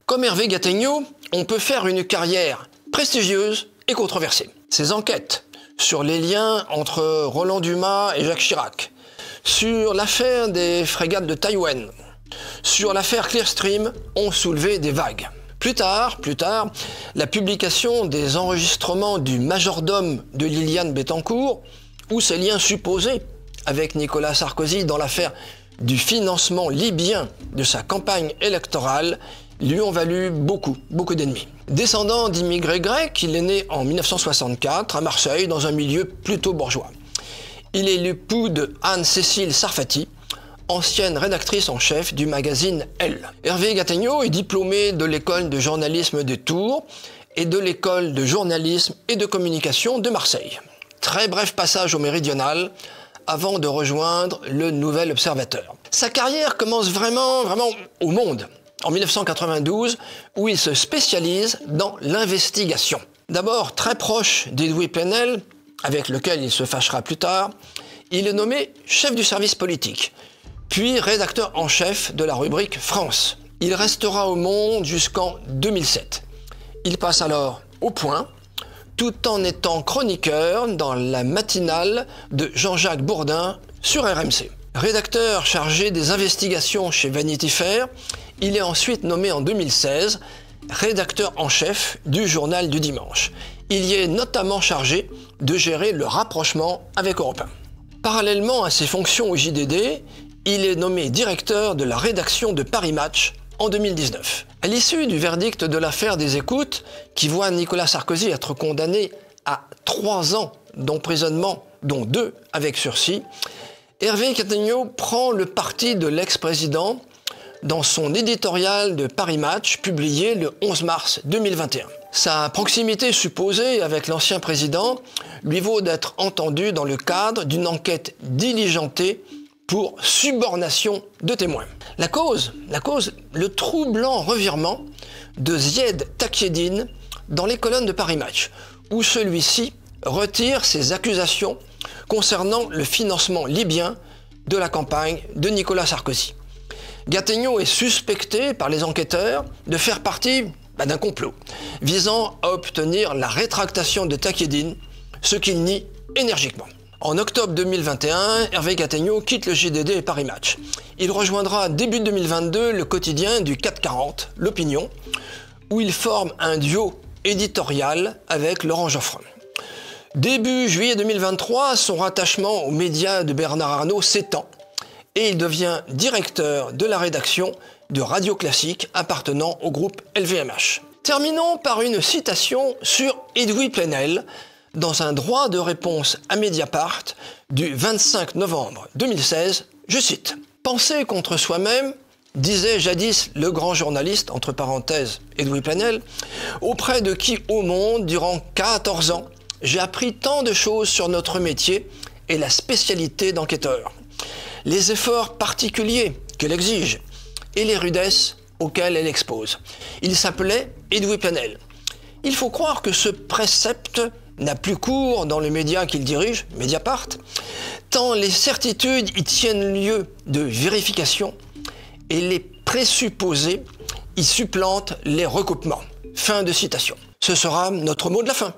Comme Hervé Gattegno, on peut faire une carrière prestigieuse et controversée. Ses enquêtes sur les liens entre Roland Dumas et Jacques Chirac, sur l'affaire des frégates de Taïwan, sur l'affaire Clearstream ont soulevé des vagues. Plus tard, la publication des enregistrements du majordome de Liliane Bettencourt, ou ses liens supposés avec Nicolas Sarkozy dans l'affaire du financement libyen de sa campagne électorale, lui ont valu beaucoup d'ennemis. Descendant d'immigrés grecs, il est né en 1964 à Marseille dans un milieu plutôt bourgeois. Il est l'époux de Anne-Cécile Sarfati, ancienne rédactrice en chef du magazine Elle. Hervé Gattegno est diplômé de l'école de journalisme de Tours et de l'école de journalisme et de communication de Marseille. Très bref passage au Méridional avant de rejoindre le Nouvel Observateur. Sa carrière commence vraiment au Monde, en 1992, où il se spécialise dans l'investigation. D'abord très proche d'Edoui Plenel, avec lequel il se fâchera plus tard, il est nommé chef du service politique, puis rédacteur en chef de la rubrique France. Il restera au Monde jusqu'en 2007. Il passe alors au Point, tout en étant chroniqueur dans la matinale de Jean-Jacques Bourdin sur RMC. Rédacteur chargé des investigations chez Vanity Fair, il est ensuite nommé en 2016 rédacteur en chef du Journal du Dimanche. Il y est notamment chargé de gérer le rapprochement avec Europe 1. Parallèlement à ses fonctions au JDD, il est nommé directeur de la rédaction de Paris Match en 2019. À l'issue du verdict de l'affaire des écoutes, qui voit Nicolas Sarkozy être condamné à 3 ans d'emprisonnement, dont 2 avec sursis, Hervé Gattegno prend le parti de l'ex-président dans son éditorial de Paris Match, publié le 11 mars 2021. Sa proximité supposée avec l'ancien président lui vaut d'être entendu dans le cadre d'une enquête diligentée pour subornation de témoins. La cause, le troublant revirement de Zied Takieddine dans les colonnes de Paris Match, où celui-ci retire ses accusations concernant le financement libyen de la campagne de Nicolas Sarkozy. Gattegno est suspecté par les enquêteurs de faire partie d'un complot visant à obtenir la rétractation de Takieddine, ce qu'il nie énergiquement. En octobre 2021, Hervé Gattegno quitte le JDD et Paris Match. Il rejoindra début 2022 le quotidien du 440, L'Opinion, où il forme un duo éditorial avec Laurent Geoffrin. Début juillet 2023, son rattachement aux médias de Bernard Arnault s'étend et il devient directeur de la rédaction de Radio Classique appartenant au groupe LVMH. Terminons par une citation sur Edoui Plenel dans un droit de réponse à Mediapart du 25 novembre 2016, je cite « Penser contre soi-même, disait jadis le grand journaliste, entre parenthèses Edoui Plenel, auprès de qui au monde, durant 14 ans, j'ai appris tant de choses sur notre métier et la spécialité d'enquêteur. Les efforts particuliers qu'elle exige et les rudesses auxquelles elle expose. Il s'appelait Edoui Plenel. Il faut croire que ce précepte n'a plus cours dans le média qu'il dirige, Mediapart, tant les certitudes y tiennent lieu de vérification et les présupposés y supplantent les recoupements. » Fin de citation. Ce sera notre mot de la fin.